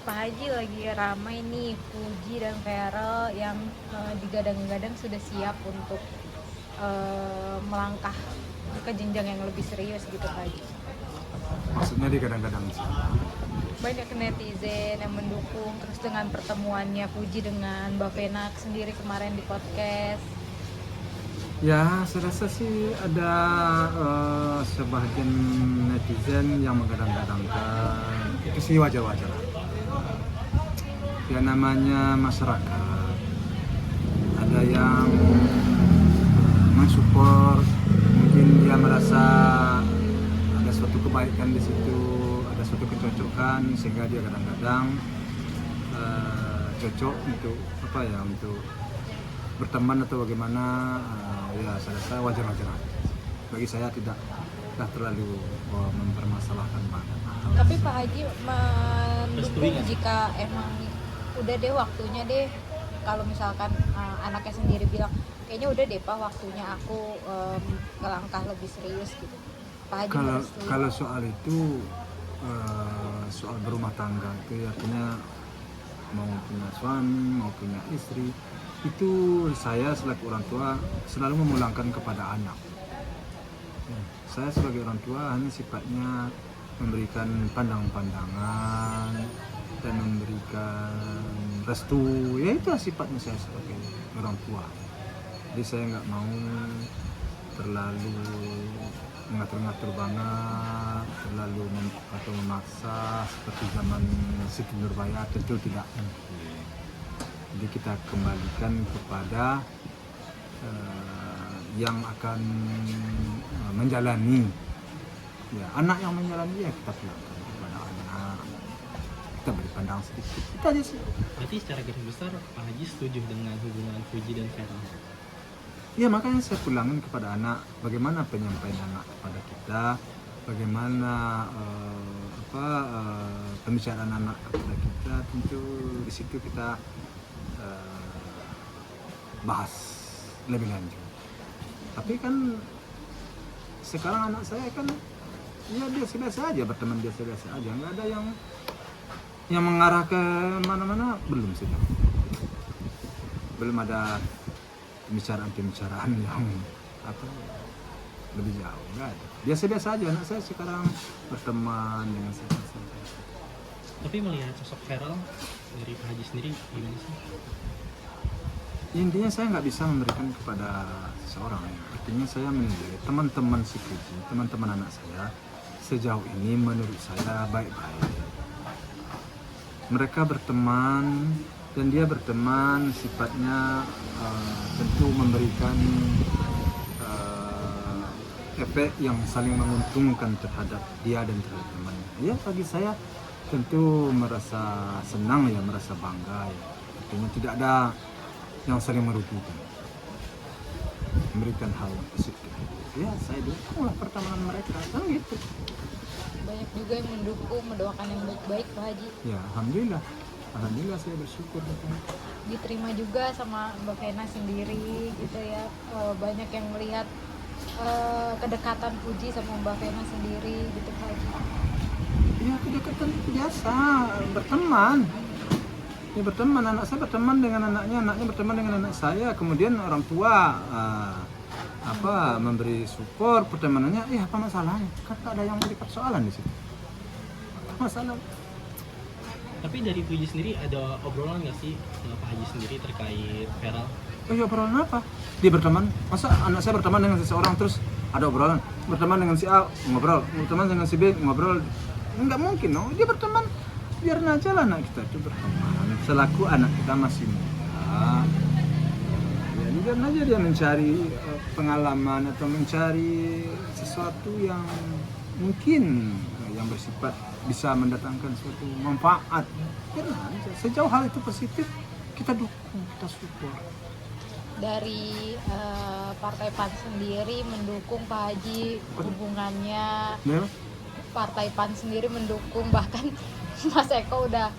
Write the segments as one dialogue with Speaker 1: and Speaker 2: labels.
Speaker 1: Pak Haji lagi ramai nih Puji dan Feral yang digadang-gadang sudah siap untuk melangkah ke jenjang yang lebih serius gitu Pak Haji.
Speaker 2: Maksudnya di kadang-kadang sih.
Speaker 1: Banyak netizen yang mendukung, terus dengan pertemuannya Puji dengan Mbak Vena sendiri kemarin di podcast.
Speaker 2: Ya, saya rasa sih ada sebagian netizen yang menggadang-gadangkan. Itu sih wajar-wajar. Ya namanya masyarakat. Ada yang mensupport, mungkin dia merasa ada suatu kebaikan di situ, ada suatu kecocokan sehingga dia kadang-kadang cocok untuk untuk berteman atau bagaimana. Ya saya rasa wajar-wajar aja. Bagi saya tidak terlalu mempermasalahkan banget.
Speaker 1: Tapi Pak Haji mendukung jika emang udah deh waktunya deh, kalau misalkan anaknya sendiri bilang kayaknya udah deh Pak waktunya aku melangkah lebih serius gitu. Pak Haji
Speaker 2: kalau soal itu soal berumah tangga itu artinya mau punya suami, mau punya istri, itu saya selaku orang tua selalu memulangkan kepada anak. Saya sebagai orang tua hanya sifatnya memberikan pandangan-pandangan dan memberikan restu, ya itu sifatnya saya sebagai orang tua. Jadi saya nggak mau terlalu mengatur-ngatur banget, terlalu atau memaksa seperti zaman Siti Nurbaya, tentu tidak mungkin. Jadi kita kembalikan kepada yang akan menjalani, ya anak yang menjalani, ya kita pulangkan kepada anak, kita beri pandangan sedikit, kita aja sih.
Speaker 3: Berarti secara garis besar Pak Haji setuju dengan hubungan Puji dan Feral?
Speaker 2: Ya makanya saya pulangin kepada anak, bagaimana penyampaian anak kepada kita, bagaimana pembicaraan anak kepada kita, tentu di situ kita bahas lebih lanjut. Tapi kan sekarang anak saya kan ya biasa-biasa aja, berteman biasa-biasa aja, nggak ada yang mengarah ke mana-mana, belum sih, belum ada pembicaraan yang lebih jauh, nggak ada, biasa-biasa aja anak saya sekarang berteman dengan siapa-siapa.
Speaker 3: Tapi melihat sosok Feral dari Pak Haji sendiri gimana sih?
Speaker 2: Intinya saya nggak bisa memberikan kepada seseorang, artinya saya menilai teman-teman si Puji, teman-teman anak saya sejauh ini menurut saya baik-baik. Mereka berteman dan dia berteman sifatnya tentu memberikan efek yang saling menguntungkan terhadap dia dan terhadap temannya. Ya bagi saya tentu merasa senang ya, merasa bangga ya. Artinya tidak ada yang saling merugikan, memberikan hal yang positif. Ya saya dukung lah pertemanan mereka, kan gitu.
Speaker 1: Banyak juga yang mendukung, mendoakan yang baik-baik Pak Haji.
Speaker 2: Ya alhamdulillah saya bersyukur.
Speaker 1: Diterima juga sama Mbak Vena sendiri gitu ya. Banyak yang melihat kedekatan Puji sama Mbak Vena sendiri gitu Pak Haji.
Speaker 2: Ya kedekatan itu biasa, berteman. Ya berteman, anak saya berteman dengan anaknya berteman dengan anak saya. Kemudian orang tua memberi support pertemanannya. Apa masalahnya? Kan tak ada yang menjadi persoalan di situ. Apa masalah?
Speaker 3: Tapi dari Puji sendiri ada obrolan nggak sih Pak Haji sendiri terkait Feral?
Speaker 2: Oh ya, obrolan apa? Dia berteman. Masa anak saya berteman dengan seseorang terus ada obrolan? Berteman dengan si A ngobrol, berteman dengan si B ngobrol. Enggak mungkin dong. Dia berteman, biarin aja lah anak kita itu berteman. Selaku anak kita masih muda, ya biarin aja dia mencari pengalaman atau mencari sesuatu yang mungkin yang bersifat bisa mendatangkan suatu manfaat. Biarin aja. Sejauh hal itu positif, kita dukung, kita support.
Speaker 1: Dari Partai PAN sendiri mendukung Pak Haji hubungannya.
Speaker 2: Ya?
Speaker 1: Partai PAN sendiri mendukung, bahkan Mas Eko udah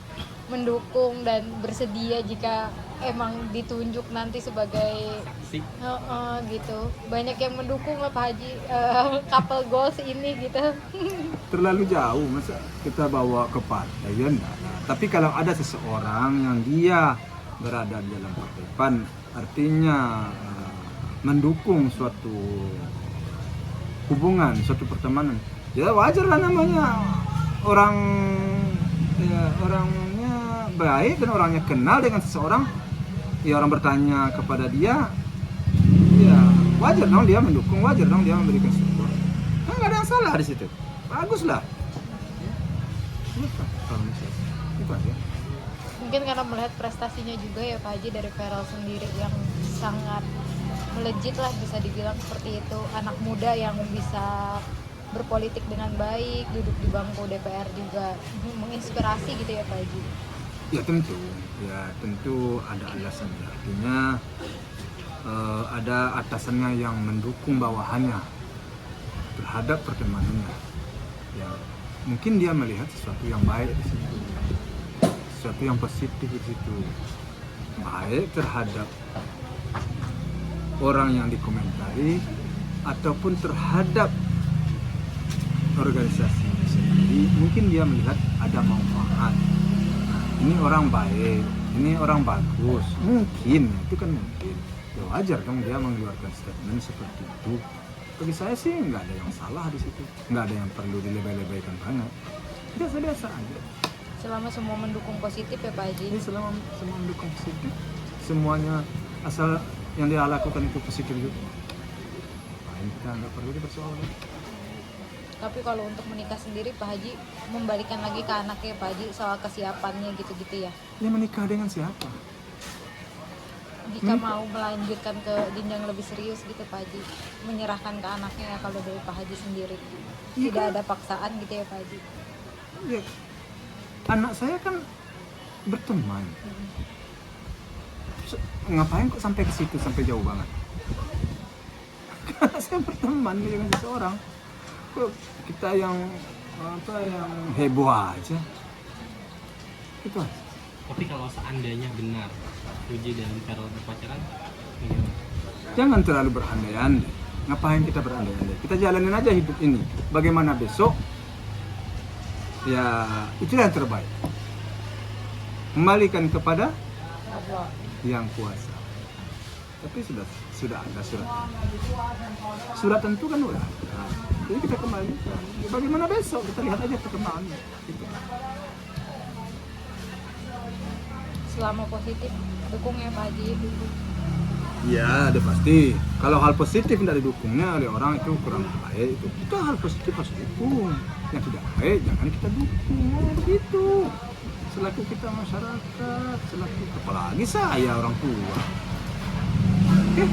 Speaker 1: mendukung dan bersedia jika emang ditunjuk nanti sebagai
Speaker 3: Sih.
Speaker 1: gitu. Banyak yang mendukung lah Pak Haji couple goals ini gitu.
Speaker 2: Terlalu jauh masa kita bawa ke partai ya enggak. Tapi kalau ada seseorang yang dia berada di dalam partai PAN, artinya mendukung suatu hubungan, suatu pertemanan, ya wajar lah namanya orang, ya, orangnya baik dan orangnya kenal dengan seseorang, ya orang bertanya kepada dia, ya wajar dong dia mendukung, wajar dong dia memberikan support. Kan nggak ada yang salah di situ, bagus lah. Kalau misalnya itu aja.
Speaker 1: Mungkin karena melihat prestasinya juga ya Pak Haji dari Feral sendiri yang sangat melejit lah bisa dibilang seperti itu, anak muda yang bisa berpolitik dengan baik, duduk di bangku DPR juga menginspirasi gitu ya Pak Haji.
Speaker 2: Ya tentu ada alasannya, artinya ada atasannya yang mendukung bawahannya terhadap pertemanannya. Ya mungkin dia melihat sesuatu yang baik di situ, sesuatu yang positif di situ, baik terhadap orang yang dikomentari ataupun terhadap organisasi sendiri. Mungkin dia melihat ada manfaat, ini orang baik, ini orang bagus, mungkin itu kan mungkin, ya wajar dong dia mengeluarkan statement seperti itu. Bagi saya sih nggak ada yang salah di situ, nggak ada yang perlu dilebay-lebaykan banget, biasa-biasa aja.
Speaker 1: Selama semua mendukung positif ya Pak Haji.
Speaker 2: Ini selama semua mendukung positif, semuanya asal yang dia lakukan itu positif juga, kita nggak perlu dipersoalkan.
Speaker 1: Tapi kalau untuk menikah sendiri Pak Haji membalikan lagi ke anaknya Pak Haji soal kesiapannya gitu-gitu ya.
Speaker 2: Dia menikah dengan siapa?
Speaker 1: Jika mau melanjutkan ke jenjang lebih serius gitu Pak Haji, menyerahkan ke anaknya ya kalau dari Pak Haji sendiri. Tidak ada paksaan gitu ya Pak Haji.
Speaker 2: Ya, anak saya kan berteman. Ngapain kok sampai ke situ, sampai jauh banget? Karena saya berteman dengan seseorang. Kok kita yang heboh aja? Itu aja.
Speaker 3: Tapi kalau seandainya benar Puji dan Feral berpacaran, gimana?
Speaker 2: Jangan terlalu berandai-andai. Ngapain kita berandai-andai? Kita jalanin aja hidup ini. Bagaimana besok? Ya, itulah yang terbaik. Kembalikan kepada
Speaker 1: Allah.
Speaker 2: yang kuasa. Tapi sudah ada surat tentu kan udah. Nah, jadi kita kembalikan. Ya, bagaimana besok? Kita lihat aja perkembangannya. Gitu.
Speaker 1: Selama positif dukung ya Pak Haji.
Speaker 2: Ya, ada pasti. Kalau hal positif tidak didukungnya oleh orang itu kurang baik. Itu kita hal positif harus dukung. Yang tidak baik jangan kita dukung. Begitu. Selaku kita masyarakat, selaku apalagi saya orang tua. Oke.